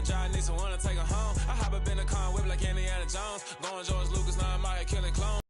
drive, need someone to take her home. I hop up in the car, whip like Indiana Jones. Going George Lucas, now I'm out here killing clones.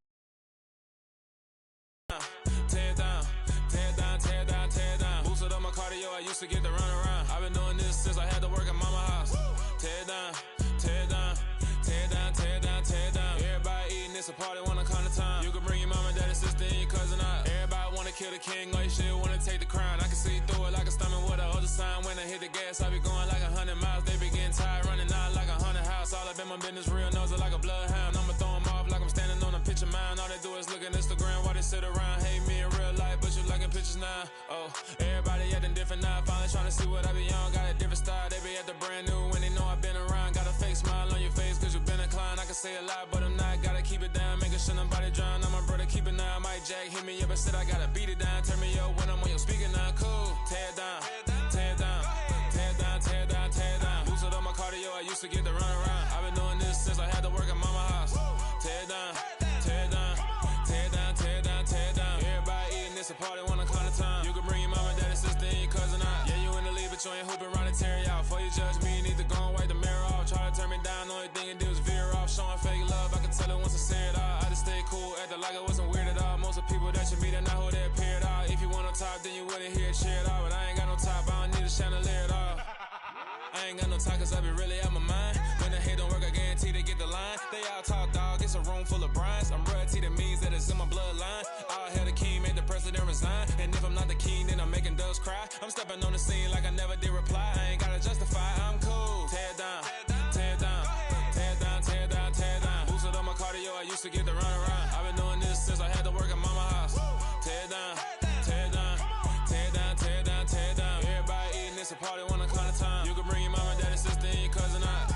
Tear it down, tear it down, tear it down, tear it down. Boosted up my cardio, I used to get to run around. I've been doing this since I had to work at mama house. Tear it down, tear it down, tear it down, tear it down, tear it down. Everybody eating, it's a party, wanna come to time. You can bring your mama, daddy, sister, and your cousin out. Everybody wanna kill the king, like shit, wanna take the crown. I can see through it like a stomach with a other sign. When I hit the gas, I be going like 100 miles. They be getting tired, running out like 100 house. All up in my business, real nose like a bloodhound. I'ma throw them off like I'm standing on a picture mound. All they do is look at Instagram while they sit around. Hate me in real life, but you liking pictures now. Oh, everybody acting different now. Finally trying to see what I be on. Got a different style, they be at the brand new when they know I've been around. Got a fake smile on your face cause you been inclined. I can say a lot, but I'm not. Gotta keep it down, making sure nobody drown. I'm my brother, keep it now. Mike Jack hit me up and said I gotta beat it down. Turn me up when I'm on your speaker now. Cool, tear it down, tear it down, tear it down, tear it down, tear it down. Boosted up my cardio, I used to get to run around. I've been doing this since I had to work at mama house. Tear it down, tear it down, tear it down, tear it down, tear it down. Everybody eating, it's a party, wanna come to time. You can bring your mama, daddy, sister, and your cousin out. Yeah, you in the lead, but you ain't hooping around and tear out. Before you judge me, you need to go and wipe the mirror off. Try to turn me down, only thing it did was veer off. Showing fake love, I can tell it once I say it all. I just stay cool, acting like I wasn't weird at all. Most of the people that you meet are not who they appear at all. If you want on top, then you wouldn't hear it cheer at all. But I ain't got no top, I don't need a chandelier at all. I ain't got no time cause I be really out my mind. When the hate don't work, I guarantee they get the line. They all talk dog, it's a room full of brines. I'm royalty, that means that it's in my bloodline. All hail the king, made the president resign. And if I'm not the king, then I'm making doves cry. I'm stepping on the scene like I never did reply. I ain't gotta justify, I'm cool. Tear it down, tear it down, tear it down, tear it down, tear it down. Boosted up my cardio, I used to get to run around. I've been doing this since I had to work at mama house. Tear it down, tear it down, tear it down, tear it down, tear it down. Everybody eating, it's a party, wanna come to time. You can bring your mama, daddy, sister, and your cousin out.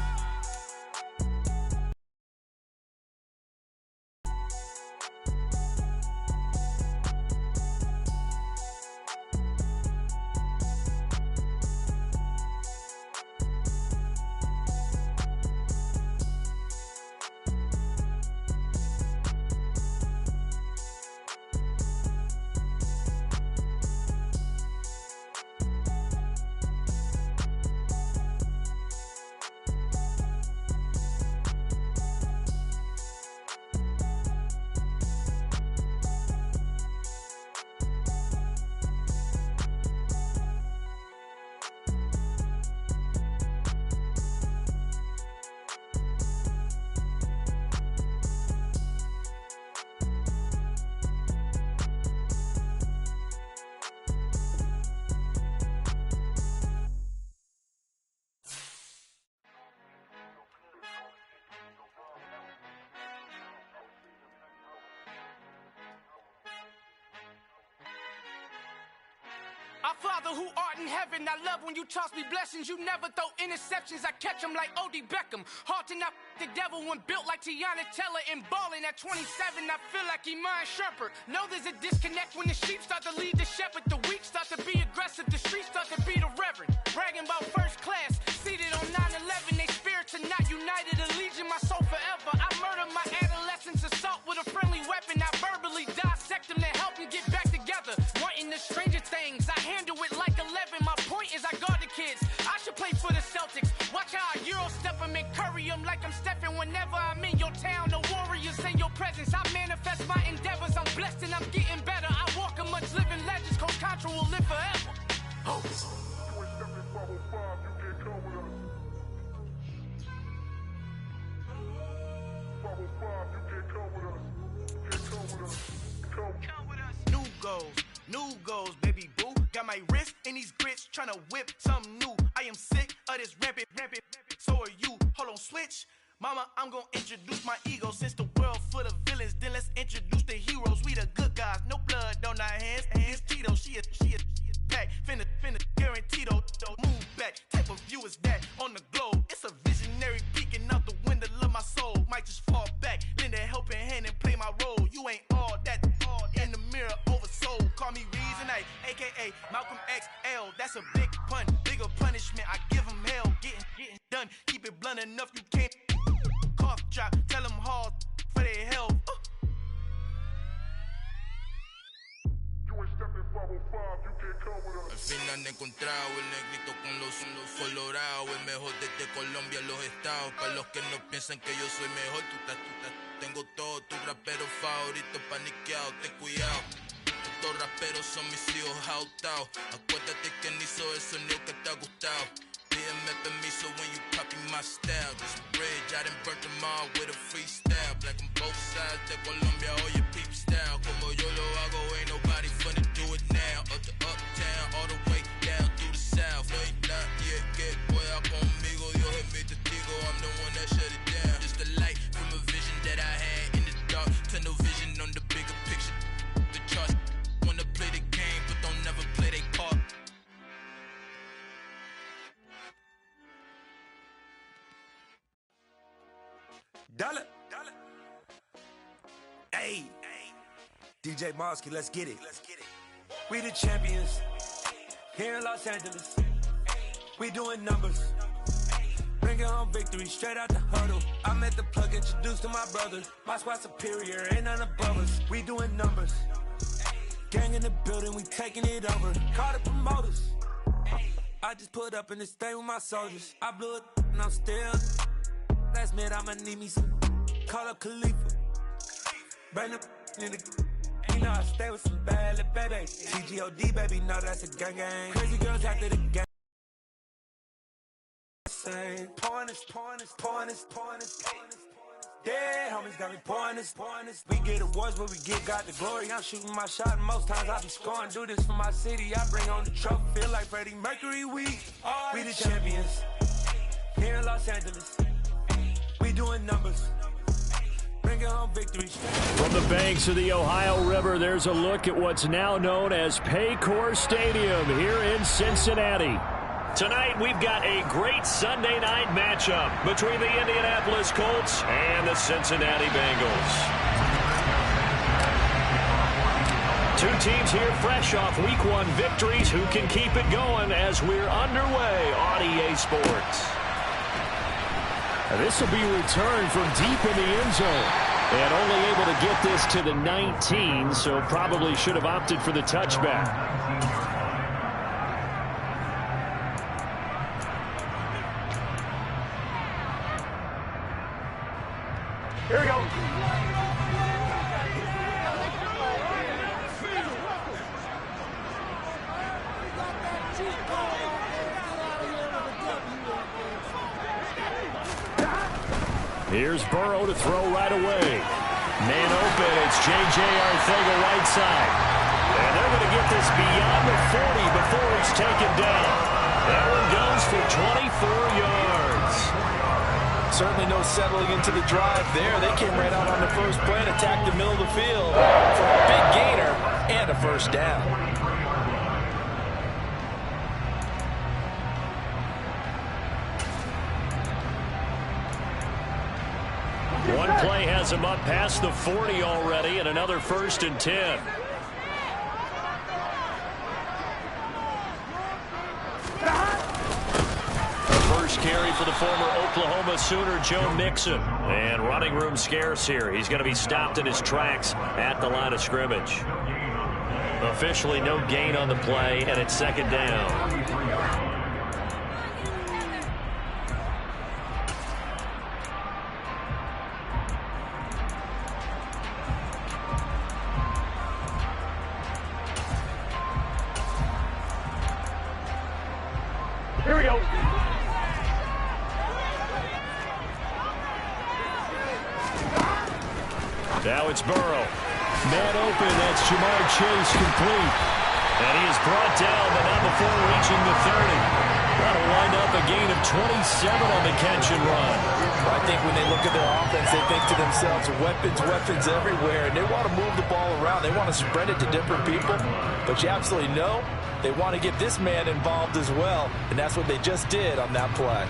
Our Father who art in heaven, I love when you toss me blessings. You never throw interceptions, I catch them like O.D. Beckham. Hard to knock the devil when built like Tiana Teller. And balling at 27, I feel like Iman Shumpert. Know there's a disconnect when the sheep start to lead the shepherd. The weak start to be aggressive, the streets start to be the reverend. Bragging about first class, seated on 9/11. They spirits are not united, a legion, my soul forever. I murder my adolescence, assault with a friendly weapon. I verbally dissect them to help them get back together. Wanting the stranger things, I handle it like 11. My point is I guard the kids. I should play for the Celtics. Watch how I Euro step them and curry them like I'm Stephen. Whenever I'm in your town, the Warriors in your presence. I manifest my endeavors. I'm blessed and I'm getting better. I walk amongst living legends. Coach Contra will live forever. Oh. New goals, new goals, baby boo. Got my wrist in these grits, tryna whip something new. I am sick of this rampant. So are you. Hold on, switch. Mama, I'm gonna introduce my ego. Since the world full of villains, then let's introduce the heroes. We the good guys, no blood on our hands. Hands Tito, she a pack. Finna guaranteed move back. Type of view is that on the globe? It's a visionary peeking out the window of my soul. Might just fall back, lend a helping hand and play my role. You ain't all that in the mirror oversold. Call me Reason A, aka Malcolm XL. That's a big pun, bigger punishment. I give him hell, getting done. Keep it blunt enough, you can't cough drop. Tell them hard for their health. You ain't stepping 505, you can't Al final he encontrado el negrito con los colorados, el mejor desde Colombia, los estados. Para los que no piensan que yo soy mejor, tengo todo, tus raperos favoritos paniqueados, ten cuidado. Estos raperos son mis hijos jautados. Acuérdate que ni hizo el sonido que te ha gustado. Pídeme permiso when you copy my style. This bridge, I done burnt them all with a freestyle. Black on both sides de Colombia, oye peep style. Como yo lo hago, ain't nobody finna do it now. Up to uptown, all the way down through the south. No hay nadie que pueda conmigo, Dios es mi testigo. I'm the one that shut it down. Just a light from a vision that I had in the dark. Tunnel vision on the bigger picture. The charts wanna play the game, but don't never play their part. Dollar. Hey, DJ Mosky, let's get it. We the champions here in Los Angeles. We doing numbers. Bringing home victory straight out the huddle. I met the plug, introduced to my brother. My squad superior, ain't none above us. We doing numbers. Gang in the building, we taking it over. Call the promoters. I just put up in this thing with my soldiers. I blew it and I'm still. Last minute I'ma need me some. Call up Khalifa. Bring them in the. You know I stay with some bad little baby. TGOD baby, know that's a gang gang. Crazy girls after the gang. Pouring this. Dead homies got me pouring this. We get awards, but we got the glory. I'm shooting my shot, and most times I be scoring. Do this for my city, I bring on the trophy. Feel like Freddie Mercury, we the champions here in Los Angeles. We doing numbers. Bringing home victories. From the banks of the Ohio River, there's a look at what's now known as Paycor Stadium here in Cincinnati. Tonight, we've got a great Sunday night matchup between the Indianapolis Colts and the Cincinnati Bengals. Two teams here fresh off Week 1 victories who can keep it going as we're underway on EA Sports. This will be returned from deep in the end zone. And only able to get this to the 19, so probably should have opted for the touchback. Here we go. Here's Burrow to throw right away. Man open, it's J.J. Arcega-Whiteside. And they're going to get this beyond the 40 before it's taken down. That one goes for 24 yards. Certainly no settling into the drive there. They came right out on the first play and attacked the middle of the field for a big gainer and a first down. One play has him up past the 40 already, and another 1st and 10. First carry for the former Oklahoma Sooner, Joe Mixon. And running room scarce here. He's going to be stopped in his tracks at the line of scrimmage. Officially no gain on the play, and it's 2nd down. Here we go. Now it's Burrow. Man open, that's Jamar Chase complete. And he is brought down, but not before reaching the 30. That'll wind up a gain of 27 on the catch and run. I think when they look at their offense, they think to themselves, weapons everywhere, and they want to move the ball around. They want to spread it to different people, but you absolutely know they want to get this man involved as well, and that's what they just did on that play.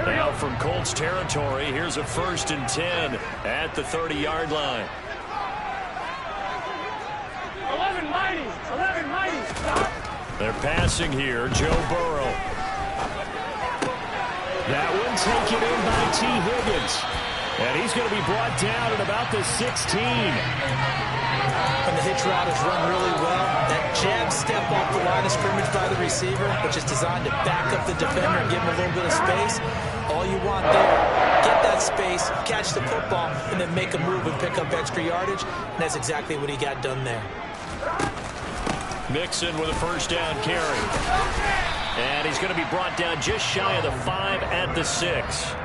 Now from Colts territory, here's a 1st and 10 at the 30-yard line. 11 mighty. They're passing here, Joe Burrow. That one taken in by T. Higgins. And he's going to be brought down at about the 16. When the hitch route is run really well, that jab step off the line of scrimmage by the receiver, which is designed to back up the defender and give him a little bit of space, all you want there, get that space, catch the football, and then make a move and pick up extra yardage, and that's exactly what he got done there. Mixon with a first down carry. And he's going to be brought down just shy of the 5 at the 6.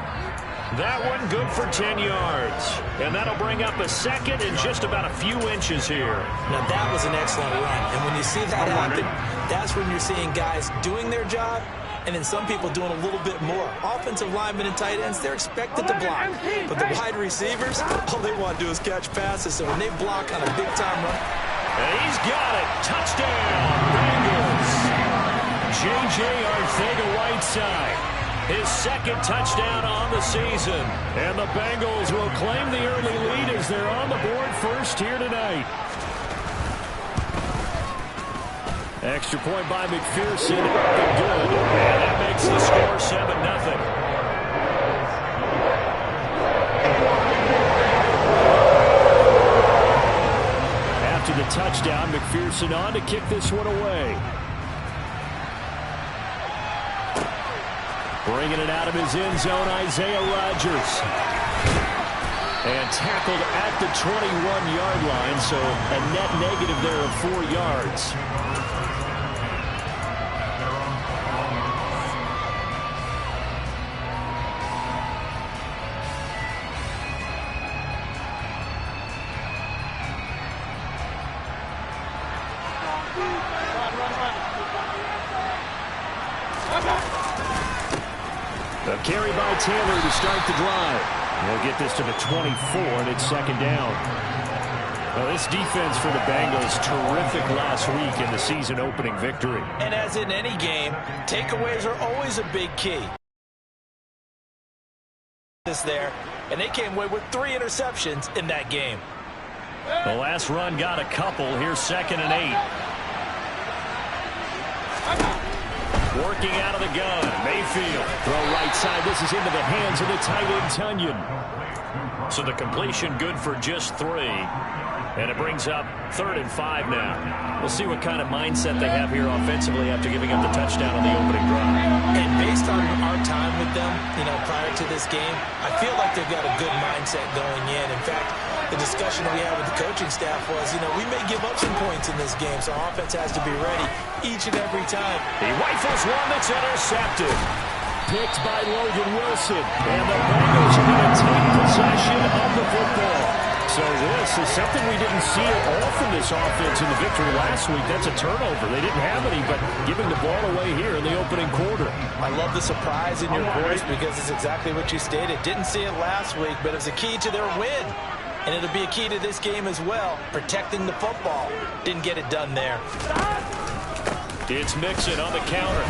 That one good for 10 yards. And that'll bring up a second and just about a few inches here. Now that was an excellent run. And when you see that happen, that's when you're seeing guys doing their job and then some people doing a little bit more. Offensive linemen and tight ends, they're expected to block. But the wide receivers, all they want to do is catch passes. So when they block on a big-time run. And he's got it. Touchdown, Bengals. J.J. Arcega-Whiteside. His second touchdown on the season. And the Bengals will claim the early lead as they're on the board first here tonight. Extra point by McPherson. Good. And that makes the score 7-0. After the touchdown, McPherson on to kick this one away. Bringing it out of his end zone, Isaiah Rodgers. And tackled at the 21-yard line, so a net negative there of 4 yards. A carry by Taylor to start the drive. They'll get this to the 24, and it's second down. Well, this defense for the Bengals, terrific last week in the season-opening victory. And as in any game, takeaways are always a big key. There, and they came away with 3 interceptions in that game. The last run got a couple. Here's 2nd and 8. Working out of the gun, Mayfield. Throw right side. This is into the hands of the tight end, Tunyon. So the completion good for just 3. And it brings up 3rd and 5 now. We'll see what kind of mindset they have here offensively after giving up the touchdown on the opening drive. And based on our time with them, prior to this game, I feel like they've got a good mindset going in. In fact, the discussion we had with the coaching staff was, we may give up some points in this game, so our offense has to be ready each and every time. He rifles one that's intercepted. Picked by Logan Wilson. And the Bengals are going to take possession of the football. So this is something we didn't see at all from this offense in the victory last week. That's a turnover. They didn't have any, but giving the ball away here in the opening quarter. I love the surprise in your voice because it's exactly what you stated. Didn't see it last week, but it was a key to their win. And it'll be a key to this game as well, protecting the football. Didn't get it done there. It's Mixon on the counter.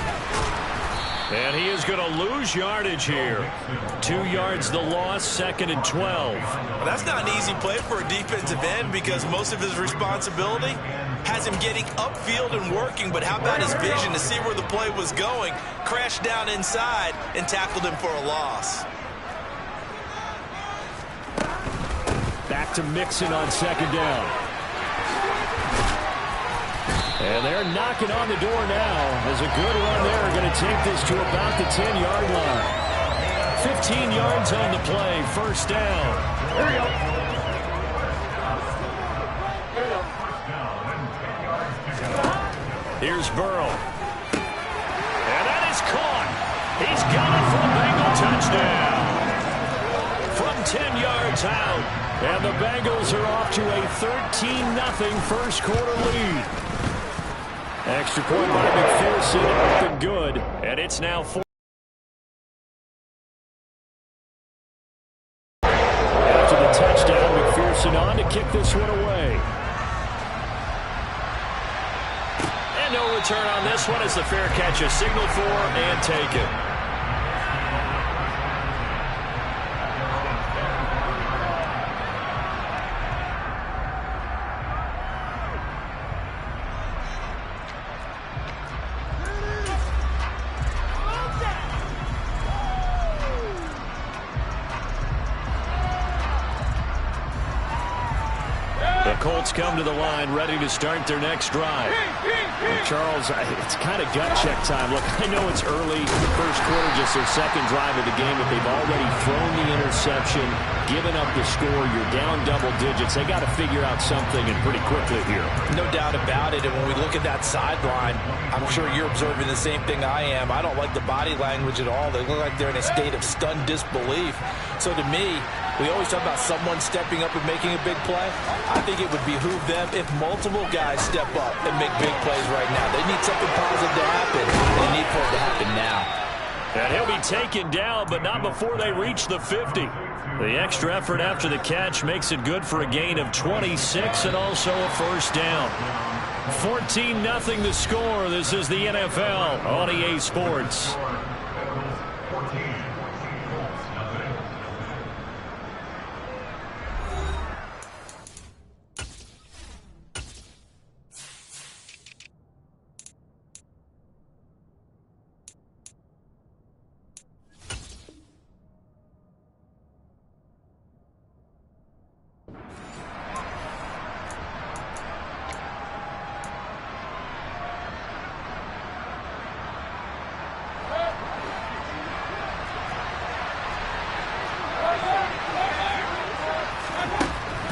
And he is going to lose yardage here. 2 yards the loss, 2nd and 12. Well, that's not an easy play for a defensive end because most of his responsibility has him getting upfield and working, but how about his vision to see where the play was going, crashed down inside, and tackled him for a loss. Back to Mixon on 2nd down. And they're knocking on the door now as a good run there. Going to take this to about the 10-yard line. 15 yards on the play. First down. Here we go. Here's Burrow. And that is caught. He's got it for a Bengal touchdown. From 10 yards out. And the Bengals are off to a 13-0 first quarter lead. Extra point by McPherson, up and good. And it's now 4. After the touchdown, McPherson on to kick this one away. And no return on this one as the fair catch is signaled for and taken. Colts come to the line, ready to start their next drive. Well, Charles, it's kind of gut check time. Look, I know it's early, first quarter, just their second drive of the game, but they've already thrown the interception, given up the score. You're down double digits. They got to figure out something, and pretty quickly here. No doubt about it. And when we look at that sideline, I'm sure you're observing the same thing I am. I don't like the body language at all. They look like they're in a state of stunned disbelief. So to me, we always talk about someone stepping up and making a big play. I think it would behoove them if multiple guys step up and make big plays right now. They need something positive to happen. They need for it to happen now. And he'll be taken down, but not before they reach the 50. The extra effort after the catch makes it good for a gain of 26 and also a first down. 14-0 the score. This is the NFL on EA Sports.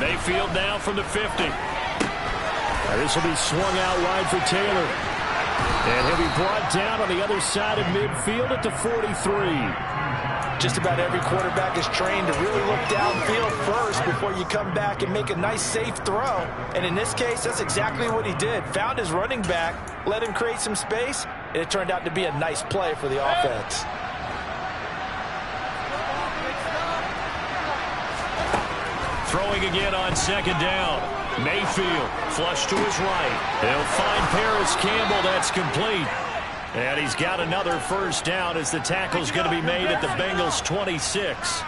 Mayfield now from the 50. This will be swung out wide for Taylor. And he'll be brought down on the other side of midfield at the 43. Just about every quarterback is trained to really look downfield first before you come back and make a nice, safe throw. And in this case, that's exactly what he did. Found his running back, let him create some space, and it turned out to be a nice play for the offense. Throwing again on second down. Mayfield, flush to his right. They'll find Paris Campbell. That's complete. And he's got another first down as the tackle's going to be made at the Bengals' 26.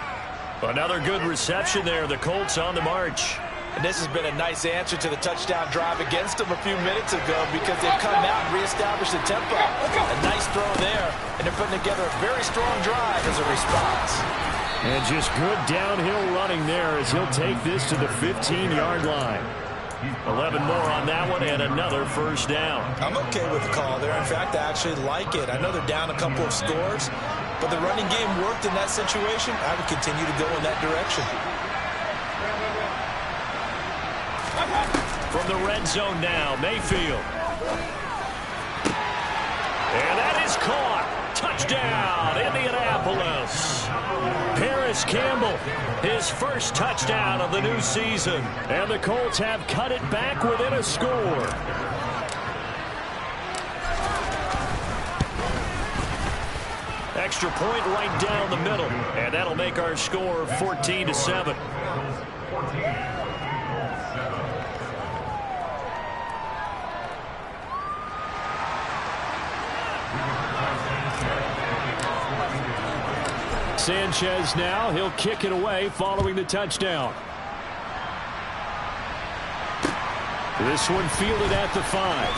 Another good reception there. The Colts on the march. And this has been a nice answer to the touchdown drive against them a few minutes ago because they've come out and reestablished the tempo. A nice throw there, and they're putting together a very strong drive as a response. And just good downhill running there as he'll take this to the 15-yard line. 11 more on that one and another first down. I'm okay with the call there. In fact, I actually like it. I know they're down a couple of scores, but the running game worked in that situation. I would continue to go in that direction. From the red zone now, Mayfield. And that is caught. Touchdown, Indianapolis. Paris Campbell, his first touchdown of the new season. And the Colts have cut it back within a score. Extra point right down the middle. And that'll make our score 14-7. Sanchez now, he'll kick it away following the touchdown. This one fielded at the 5.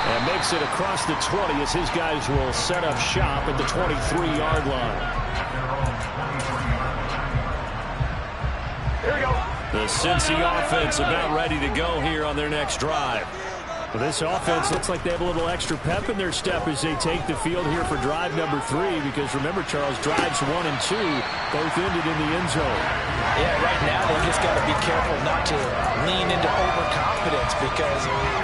And makes it across the 20 as his guys will set up shop at the 23-yard line. Here we go. The Cincy offense about ready to go here on their next drive. Well, this offense looks like they have a little extra pep in their step as they take the field here for drive number 3 because remember, Charles, drives 1 and 2 both ended in the end zone. Yeah, right now they just got to be careful not to lean into overconfidence because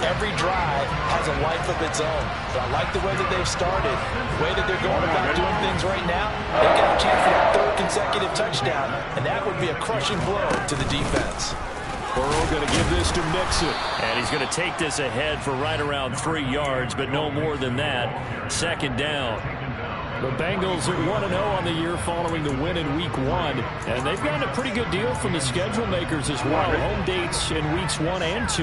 every drive has a life of its own. But I like the way that they've started, the way that they're going about doing things right now. They've got a chance for that 3rd consecutive touchdown, and that would be a crushing blow to the defense. Burrow going to give this to Mixon. And he's going to take this ahead for right around 3 yards, but no more than that. Second down. The Bengals are 1-0 on the year following the win in Week 1. And they've gotten a pretty good deal from the schedule makers as well. Home dates in Weeks 1 and 2.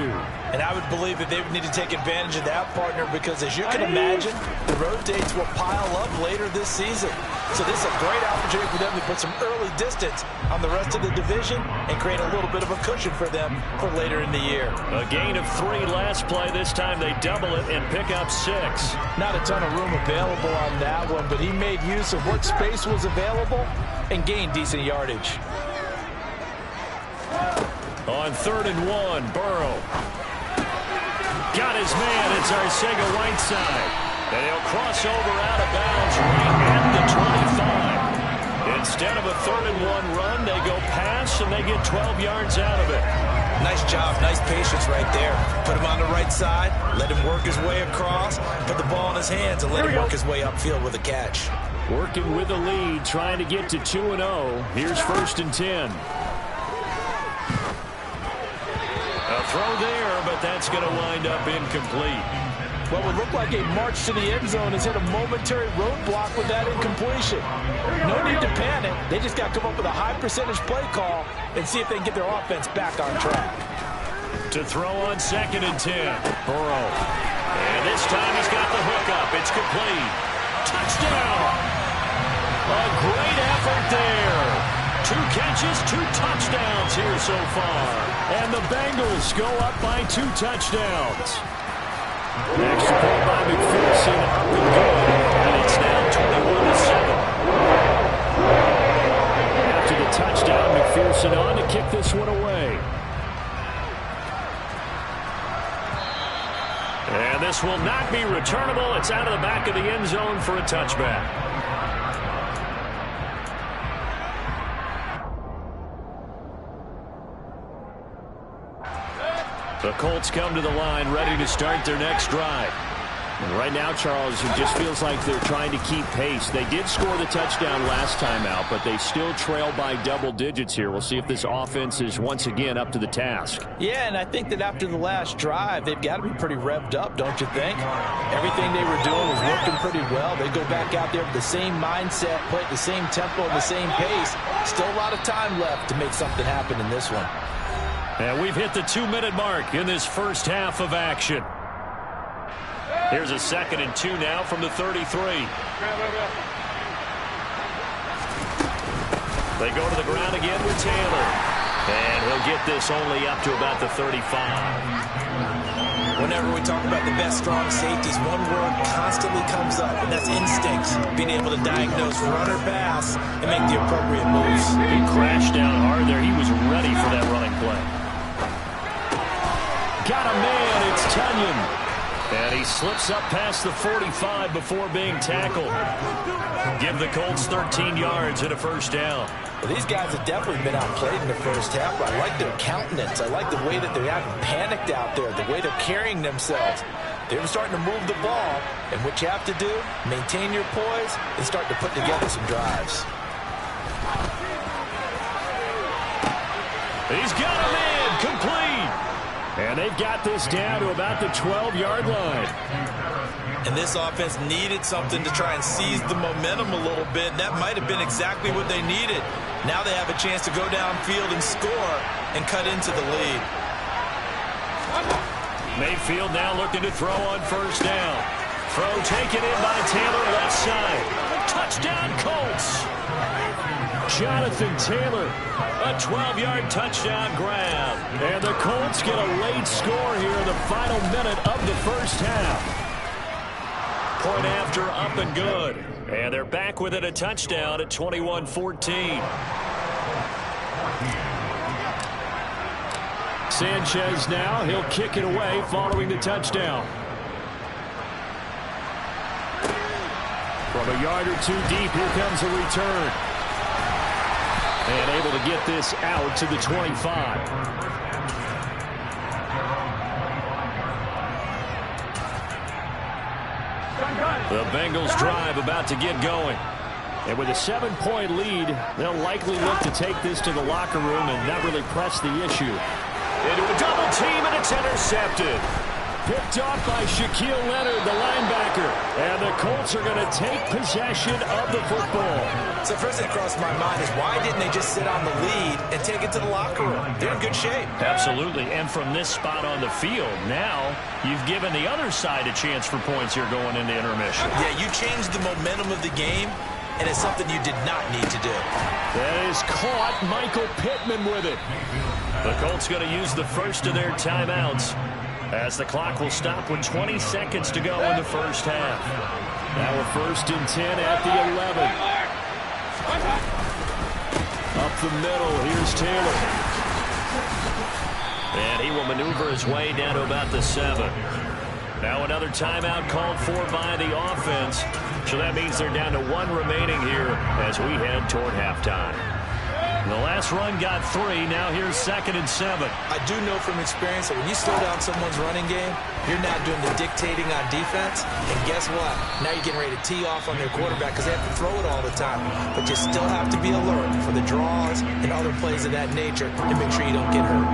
And I would believe that they would need to take advantage of that, partner, because as you can imagine, the road dates will pile up later this season. So this is a great opportunity for them to put some early distance on the rest of the division and create a little bit of a cushion for them for later in the year. A gain of 3 last play. This time they double it and pick up 6. Not a ton of room available on that one, but he made use of what space was available and gained decent yardage. On 3rd and 1, Burrow. Got his man. It's Arcega-Whiteside. And he'll cross over out of bounds right at the 25. Instead of a 3rd and 1 run, they go pass, and they get 12 yards out of it. Nice job, nice patience right there. Put him on the right side, let him work his way across, put the ball in his hands, and let him work his way upfield with a catch. Working with the lead, trying to get to 2-0. Here's 1st and 10. A throw there, but that's going to wind up incomplete. What would look like a march to the end zone has hit a momentary roadblock with that incompletion. No need to panic. They just got to come up with a high percentage play call and see if they can get their offense back on track. To throw on 2nd and 10. Burrow. And this time he's got the hook up. It's complete. Touchdown. A great effort there. 2 catches, 2 touchdowns here so far. And the Bengals go up by 2 touchdowns. Extra point by McPherson, up and good, and it's now 21-7. After the touchdown, McPherson on to kick this one away. And this will not be returnable. It's out of the back of the end zone for a touchback. The Colts come to the line ready to start their next drive. And right now, Charles, it just feels like they're trying to keep pace. They did score the touchdown last time out, but they still trail by double digits here. We'll see if this offense is once again up to the task. Yeah, and I think that after the last drive, they've got to be pretty revved up, don't you think? Everything they were doing was working pretty well. They go back out there with the same mindset, play at the same tempo, and the same pace. Still a lot of time left to make something happen in this one. And we've hit the 2-minute mark in this first half of action. Here's a 2nd and 2 now from the 33. They go to the ground again with Taylor. And he'll get this only up to about the 35. Whenever we talk about the best strong safeties, one word constantly comes up, and that's instincts. Being able to diagnose run or pass and make the appropriate moves. He crashed down hard there. He was ready for that running play. Got a man. It's Tunyon. And he slips up past the 45 before being tackled. Give the Colts 13 yards and a first down. Well, these guys have definitely been outplayed in the first half, but I like their countenance. I like the way that they haven't panicked out there, the way they're carrying themselves. They're starting to move the ball, and what you have to do, maintain your poise and start to put together some drives. He's got him in, complete. And they've got this down to about the 12-yard line. And this offense needed something to try and seize the momentum a little bit. That might have been exactly what they needed. Now they have a chance to go downfield and score and cut into the lead. Mayfield now looking to throw on first down. Throw taken in by Taylor, left side. Touchdown, Colts. Jonathan Taylor, a 12-yard touchdown grab. And the Colts get a late score here in the final minute of the first half. Point after, up and good. And they're back with it, a touchdown at 21-14. Sanchez now, he'll kick it away following the touchdown. From a yard or two deep, here comes a return. And able to get this out to the 25. The Bengals drive about to get going. And with a 7-point lead, they'll likely look to take this to the locker room and not really press the issue. Into a double team, and it's intercepted. Picked off by Shaquille Leonard, the linebacker. And the Colts are going to take possession of the football. So first thing that crossed my mind is why didn't they just sit on the lead and take it to the locker room? They're in good shape. Absolutely. And from this spot on the field, now you've given the other side a chance for points here going into intermission. Yeah, you changed the momentum of the game, and it's something you did not need to do. That is caught. Michael Pittman with it. The Colts going to use the first of their timeouts as the clock will stop with 20 seconds to go in the first half. Now a 1st and 10 at the 11. Up the middle, here's Taylor. And he will maneuver his way down to about the 7. Now another timeout called for by the offense. So that means they're down to 1 remaining here as we head toward halftime. The last run got 3. Now here's 2nd and 7. I do know from experience that when you slow down someone's running game, you're not doing the dictating on defense. And guess what? Now you're getting ready to tee off on their quarterback because they have to throw it all the time. But you still have to be alert for the draws and other plays of that nature to make sure you don't get hurt.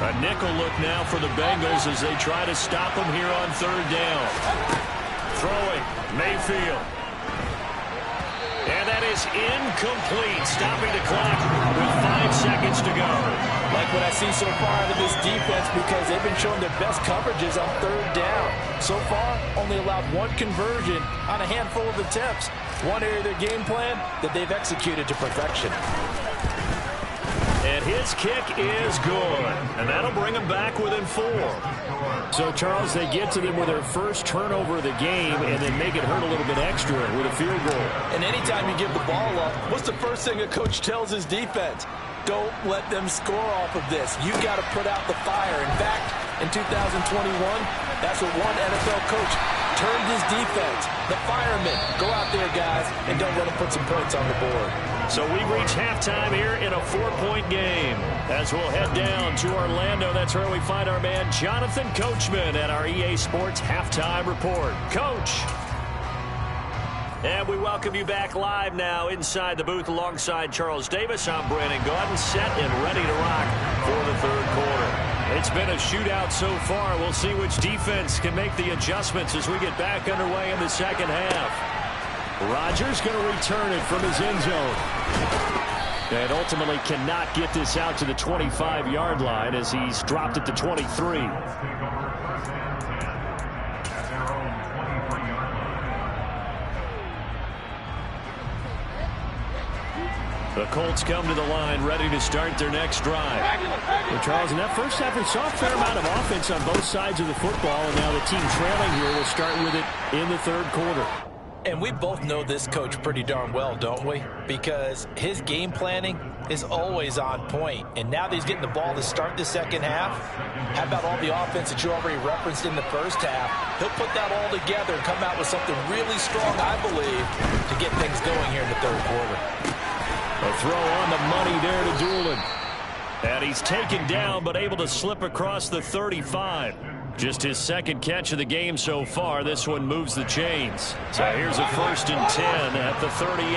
A nickel look now for the Bengals as they try to stop them here on 3rd down. Throwing, Mayfield. And that is incomplete, stopping the clock with 5 seconds to go. Like what I see so far out of this defense because they've been showing their best coverages on 3rd down. So far, only allowed 1 conversion on a handful of attempts. One area of their game plan that they've executed to perfection. And his kick is good. And that'll bring them back within 4. So, Charles, they get to them with their first turnover of the game and then make it hurt a little bit extra with a field goal. And anytime you give the ball up, what's the first thing a coach tells his defense? Don't let them score off of this. You got to put out the fire. In fact, in 2021, that's what one NFL coach turned his defense. The firemen. Go out there, guys, and don't let them put some points on the board. So we've reached halftime here in a 4-point game. As we'll head down to Orlando, that's where we find our man Jonathan Coachman at our EA Sports Halftime Report. Coach. And we welcome you back live now inside the booth alongside Charles Davis. I'm Brandon Gaudin, set and ready to rock for the 3rd quarter. It's been a shootout so far. We'll see which defense can make the adjustments as we get back underway in the 2nd half. Rodgers going to return it from his end zone. And ultimately cannot get this out to the 25-yard line as he's dropped it to 23. The Colts come to the line ready to start their next drive. Well, Charles, in that first half, we saw a fair amount of offense on both sides of the football, and now the team trailing here will start with it in the 3rd quarter. And we both know this coach pretty darn well, don't we? Because his game planning is always on point. And now that he's getting the ball to start the 2nd half, how about all the offense that you already referenced in the first half? He'll put that all together and come out with something really strong, I believe, to get things going here in the 3rd quarter. A throw on the money there to Doolin. And he's taken down but able to slip across the 35. Just his 2nd catch of the game so far. This one moves the chains. So here's a 1st and 10 at the 38.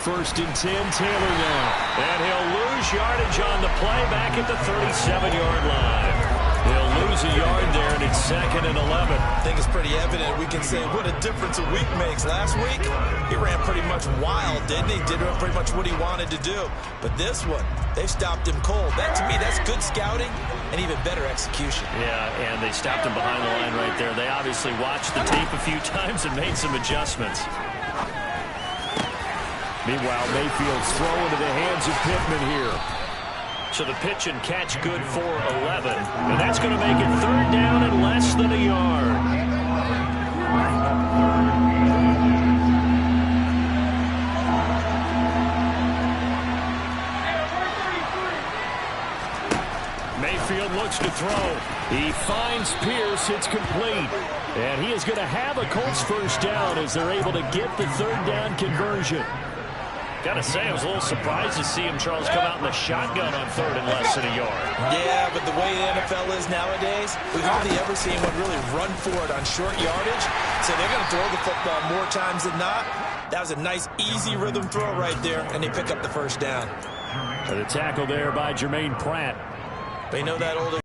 1st and 10, Taylor now. And he'll lose yardage on the play back at the 37-yard line. He'll lose a yard there, and it's 2nd and 11. I think it's pretty evident we can say what a difference a week makes. Last week, he ran pretty much wild, didn't he? Did pretty much what he wanted to do. But this one, they stopped him cold. That, to me, that's good scouting and even better execution. Yeah, and they stopped him behind the line right there. They obviously watched the tape a few times and made some adjustments. Meanwhile, Mayfield's throw into the hands of Pittman here. So the pitch and catch good for 11. And that's going to make it 3rd down and less than a yard. Mayfield looks to throw. He finds Pierce. It's complete. And he is going to have a Colts 1st down as they're able to get the 3rd down conversion. Gotta say, I was a little surprised to see him, Charles, come out in the shotgun on 3rd and less than a yard. Yeah, but the way the NFL is nowadays, we've hardly ever seen one really run for it on short yardage. So they're going to throw the football more times than not. That was a nice, easy rhythm throw right there, and they pick up the 1st down. The tackle there by Jermaine Pratt. They know that older.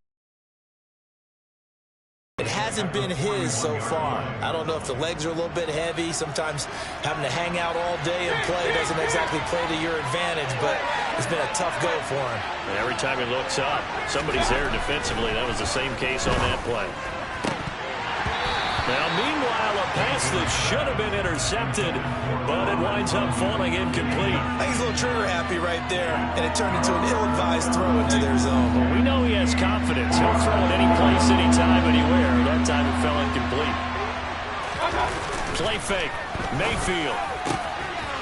It hasn't been his so far. I don't know if the legs are a little bit heavy. Sometimes having to hang out all day and play doesn't exactly play to your advantage, but it's been a tough go for him. And every time he looks up, somebody's there defensively. That was the same case on that play. Now, meanwhile, a pass that should have been intercepted, but it winds up falling incomplete. I think he's a little trigger happy right there, and it turned into an ill-advised throw into their zone. Well, we know he has confidence. He'll throw it any place, anytime, anywhere. That time it fell incomplete. Play fake. Mayfield.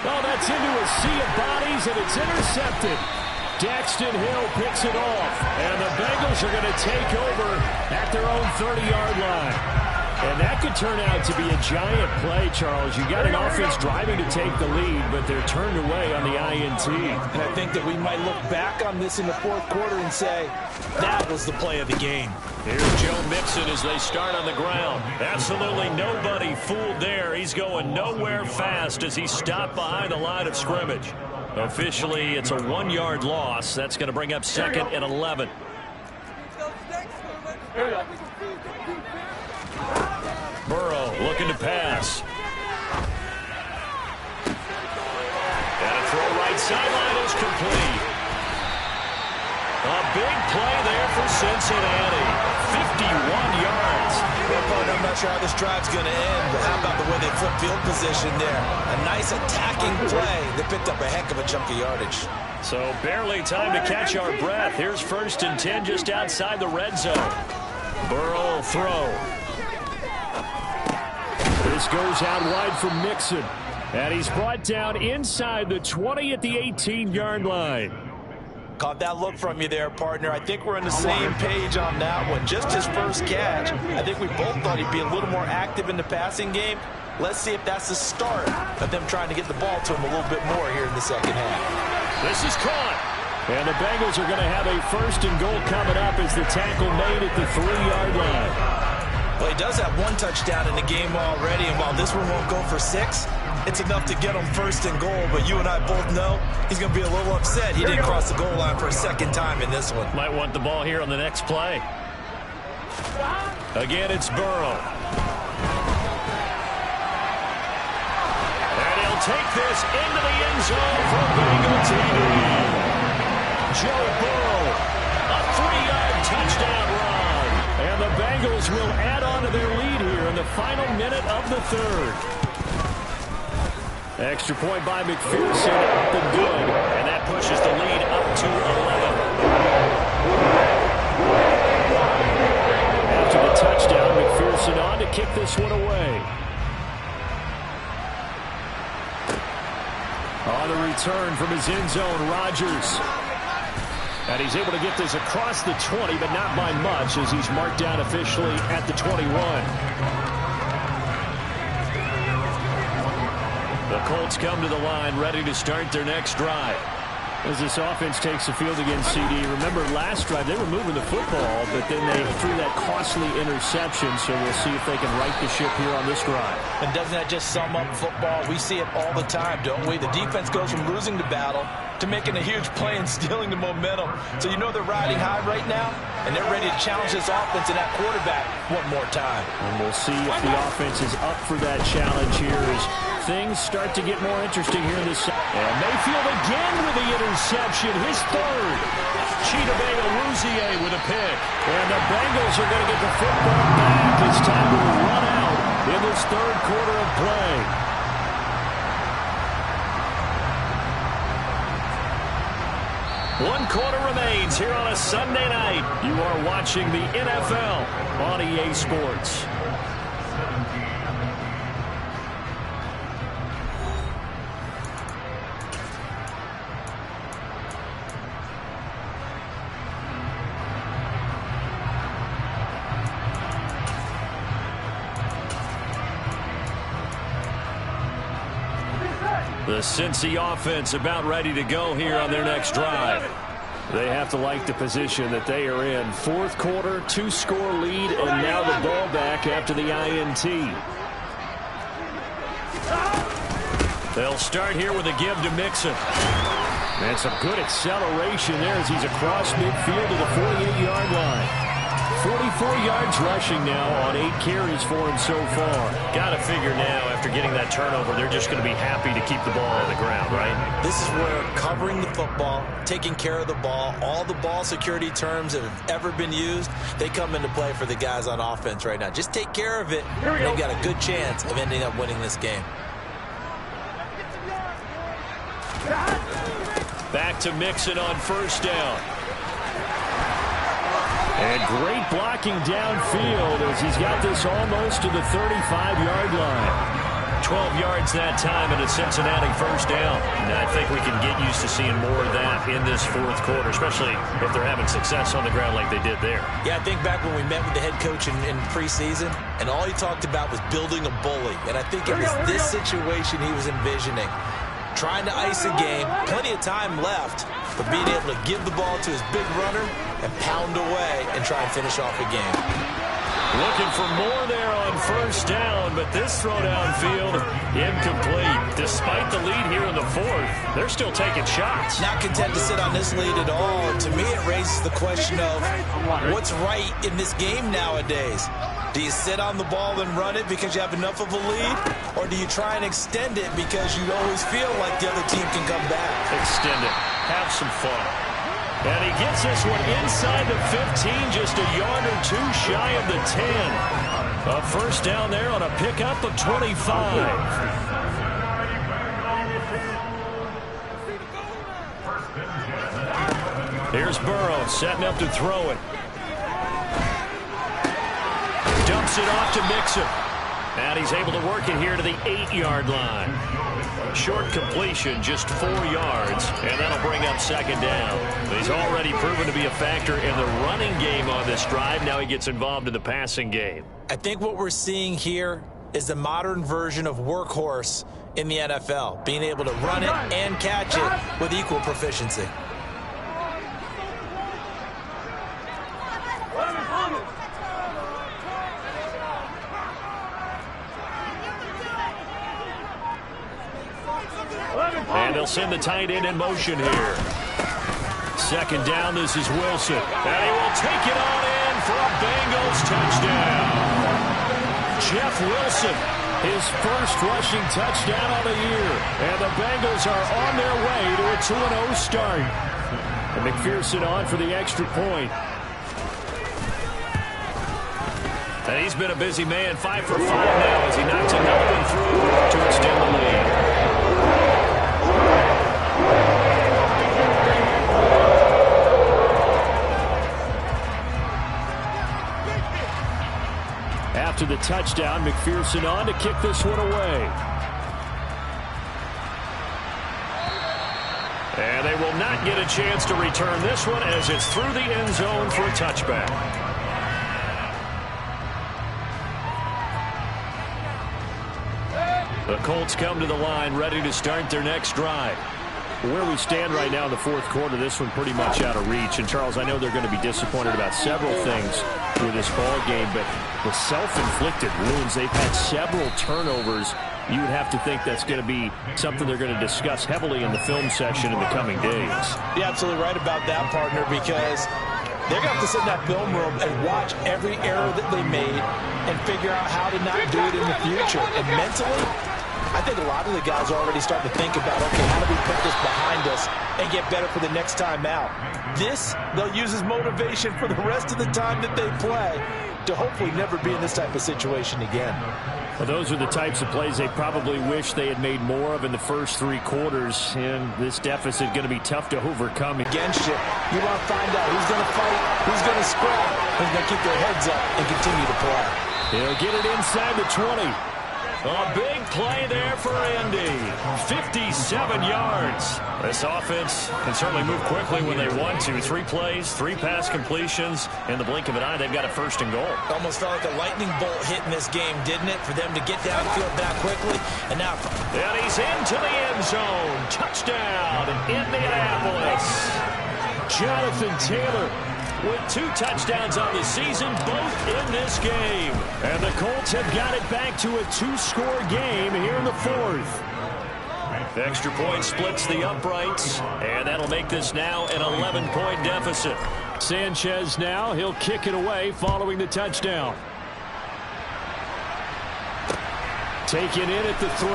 Oh, that's into a sea of bodies, and it's intercepted. Daxton Hill picks it off, and the Bengals are going to take over at their own 30-yard line. And that could turn out to be a giant play, Charles. You got an offense driving to take the lead, but they're turned away on the INT. And I think that we might look back on this in the fourth quarter and say, that was the play of the game. Here's Joe Mixon as they start on the ground. Absolutely nobody fooled there. He's going nowhere fast as he stopped behind the line of scrimmage. Officially, it's a 1-yard loss. That's going to bring up 2nd and 11. Burrow looking to pass. And a throw right sideline is complete. A big play there for Cincinnati. 51 yards. I'm not sure how this drive's going to end, but how about the way they flip field position there? A nice attacking play that picked up a heck of a chunk of yardage. So barely time to catch our breath. Here's 1st and 10 just outside the red zone. Burrow throw. This goes out wide for Mixon. And he's brought down inside the 20 at the 18-yard line. Caught that look from you there, partner. I think we're on the same page on that one. Just his first catch. I think we both thought he'd be a little more active in the passing game. Let's see if that's the start of them trying to get the ball to him a little bit more here in the second half. This is caught. And the Bengals are going to have a 1st and goal coming up as the tackle made at the 3-yard line. Well, he does have 1 touchdown in the game already, and while this one won't go for 6, it's enough to get him 1st and goal. But you and I both know he's going to be a little upset he didn't cross the goal line for a 2nd time in this one. Might want the ball here on the next play. Again, it's Burrow. And he'll take this into the end zone for Bengal TV. Joe Burrow, a 3-yard touchdown run. And the Bengals will add on to their lead here in the final minute of the 3rd. Extra point by McPherson, up and good. And that pushes the lead up to 11. After the touchdown, McPherson on to kick this one away. On the return from his end zone, Rodgers. And he's able to get this across the 20, but not by much, as he's marked down officially at the 21. The Colts come to the line, ready to start their next drive. As this offense takes the field against CD, remember last drive they were moving the football, but then they threw that costly interception, so we'll see if they can right the ship here on this drive. And doesn't that just sum up football? We see it all the time, don't we? The defense goes from losing the battle to making a huge play and stealing the momentum. So you know they're riding high right now, and they're ready to challenge this offense and that quarterback one more time. And we'll see if the offense is up for that challenge here as things start to get more interesting here in this. And Mayfield again with the interception, his 3rd. Chidobe Awuzie with a pick. And the Bengals are going to get the football back. It's time to run out in this 3rd quarter of play. 1 quarter remains here on a Sunday night. You are watching the NFL on EA Sports. The Cincy offense about ready to go here on their next drive. They have to like the position that they are in. 4th quarter, 2-score lead, and now the ball back after the INT. They'll start here with a give to Mixon. And some good acceleration there as he's across midfield to the 48-yard line. 44 yards rushing now on 8 carries for him so far. Got to figure now, after getting that turnover, they're just going to be happy to keep the ball on the ground, right? This is where covering the football, taking care of the ball, all the ball security terms that have ever been used, they come into play for the guys on offense right now. Just take care of it, and they've got a good chance of ending up winning this game. Back to Mixon on first down. And great blocking downfield as he's got this almost to the 35-yard line. 12 yards that time, and a Cincinnati first down. And I think we can get used to seeing more of that in this fourth quarter, especially if they're having success on the ground like they did there. Yeah, I think back when we met with the head coach in preseason, and all he talked about was building a bully. And I think it was this situation he was envisioning. Trying to ice a game, plenty of time left, but being able to give the ball to his big runner and pound away and try and finish off a game. Looking for more there on first down, but this throw downfield incomplete. Despite the lead here in the fourth, they're still taking shots. Not content to sit on this lead at all. To me, it raises the question of what's right in this game nowadays. Do you sit on the ball and run it because you have enough of a lead? Or do you try and extend it because you always feel like the other team can come back? Extend it. Have some fun. And he gets this one inside the 15, just a yard or two shy of the 10. A first down there on a pickup of 25. Here's Burrow setting up to throw it. Dumps it off to Mixon. And he's able to work it here to the 8-yard line. Short completion, just 4 yards, and that'll bring up second down. He's already proven to be a factor in the running game on this drive. Now he gets involved in the passing game. I think what we're seeing here is the modern version of workhorse in the NFL, being able to run it and catch it with equal proficiency. And they'll send the tight end in motion here. Second down, this is Wilson. And he will take it on in for a Bengals touchdown. Jeff Wilson, his first rushing touchdown of the year. And the Bengals are on their way to a 2-0 start. And McPherson on for the extra point. And he's been a busy man, 5 for 5 now as he knocks another one through to extend the lead. After the touchdown, McPherson on to kick this one away. And they will not get a chance to return this one as it's through the end zone for a touchback. The Colts come to the line ready to start their next drive. Where we stand right now in the fourth quarter, this one pretty much out of reach. And, Charles, I know they're going to be disappointed about several things with this ball game, but the self-inflicted wounds, they've had several turnovers. You would have to think that's going to be something they're going to discuss heavily in the film session in the coming days. You're absolutely right about that, partner, because they're going to have to sit in that film room and watch every error that they made and figure out how to not do it in the future. And mentally, I think a lot of the guys are already starting to think about, okay, how do we put this behind us and get better for the next time out? This, they'll use as motivation for the rest of the time that they play to hopefully never be in this type of situation again. Well, those are the types of plays they probably wish they had made more of in the first 3 quarters, and this deficit going to be tough to overcome. Against you, you want to find out who's going to fight, who's going to scrap, who's going to keep their heads up and continue to play. They'll get it inside the 20. A big play there for Indy. 57 yards. This offense can certainly move quickly when they want to. 3 plays, 3 pass completions. In the blink of an eye, they've got a first and goal. Almost felt like a lightning bolt hit in this game, didn't it? For them to get downfield that quickly. And now, and he's into the end zone. Touchdown, Indianapolis. Jonathan Taylor with 2 touchdowns on the season, both in this game. And the Colts have got it back to a 2-score game here in the fourth. The extra point splits the uprights, and that'll make this now an 11-point deficit. Sanchez now, he'll kick it away following the touchdown. Taken in at the 3.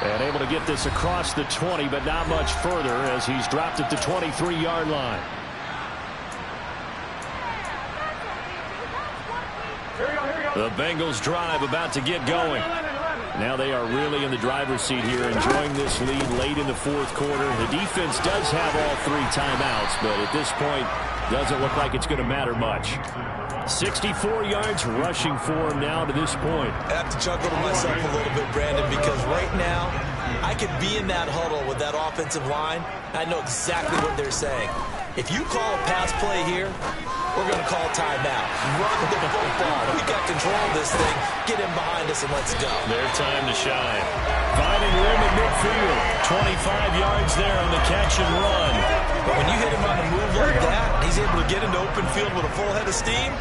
And able to get this across the 20, but not much further as he's dropped at the 23-yard line. The Bengals drive about to get going. Now they are really in the driver's seat here, enjoying this lead late in the fourth quarter. The defense does have all 3 timeouts, but at this point, doesn't look like it's going to matter much. 64 yards rushing for him now to this point. I have to chuckle to myself a little bit, Brandon, because right now, I could be in that huddle with that offensive line. I know exactly what they're saying. If you call a pass play here, we're going to call timeout. Run the football. We got control of this thing. Get him behind us and let's go. Their time to shine. Finding room at midfield. 25 yards there on the catch and run. But when you hit him on the move like that, he's able to get into open field with a full head of steam.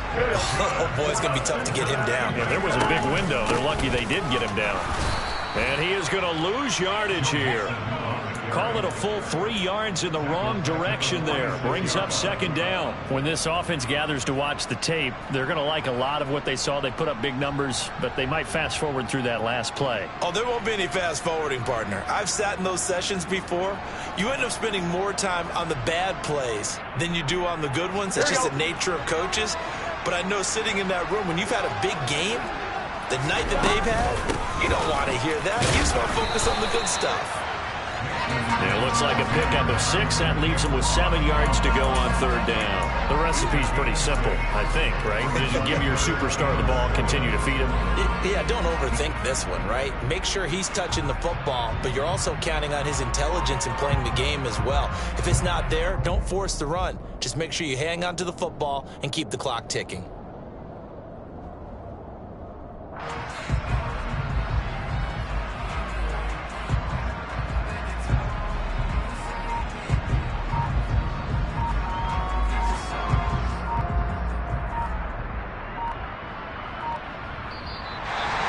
Oh, boy, it's going to be tough to get him down. Yeah, there was a big window. They're lucky they did get him down. And he is going to lose yardage here. Call it a full 3 yards in the wrong direction there. Brings up second down. When this offense gathers to watch the tape, they're going to like a lot of what they saw. They put up big numbers, but they might fast forward through that last play. Oh, there won't be any fast forwarding, partner. I've sat in those sessions before. You end up spending more time on the bad plays than you do on the good ones. It's just the nature of coaches. But I know sitting in that room, when you've had a big game, the night that they've had, you don't want to hear that. You just want to focus on the good stuff. It looks like a pickup of 6. That leaves him with 7 yards to go on third down. The recipe's pretty simple, I think, right? Just give your superstar the ball, continue to feed him. Yeah, don't overthink this one, right? Make sure he's touching the football, but you're also counting on his intelligence in playing the game as well. If it's not there, don't force the run. Just make sure you hang on to the football and keep the clock ticking.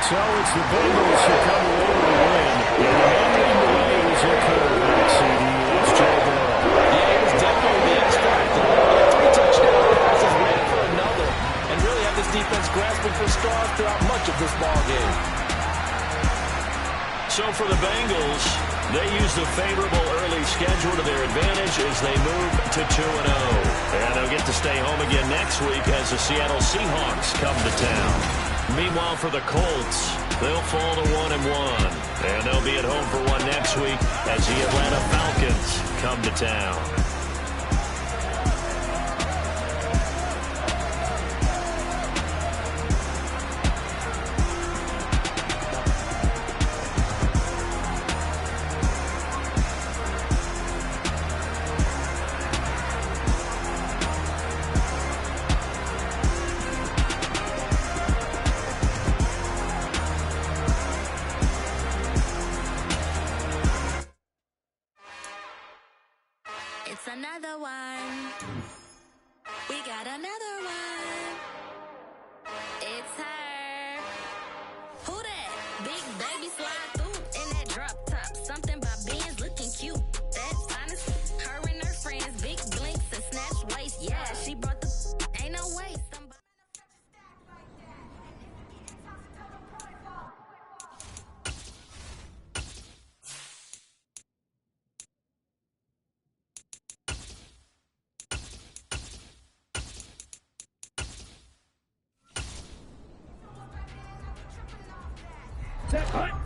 So it's the Bengals who come away with the win. And leading the way was their quarterback, CD. It's Joe Burrow. Yeah, he was definitely the X factor. 3 touchdown passes, ran for another, and really had this defense grasping for straws throughout much of this ball game. So for the Bengals, they use the favorable early schedule to their advantage as they move to 2-0. And they'll get to stay home again next week as the Seattle Seahawks come to town. Meanwhile, for the Colts, they'll fall to 1-1. And they'll be at home for one next week as the Atlanta Falcons come to town. It's another one. We got another one. It's her. Who that? Big baby slide through in that drop top. Something by Benz looking cute. That's honest. Her and her friends, big blinks and snatch waist. Yeah, she brought the ain't no way. Somebody Set, punt.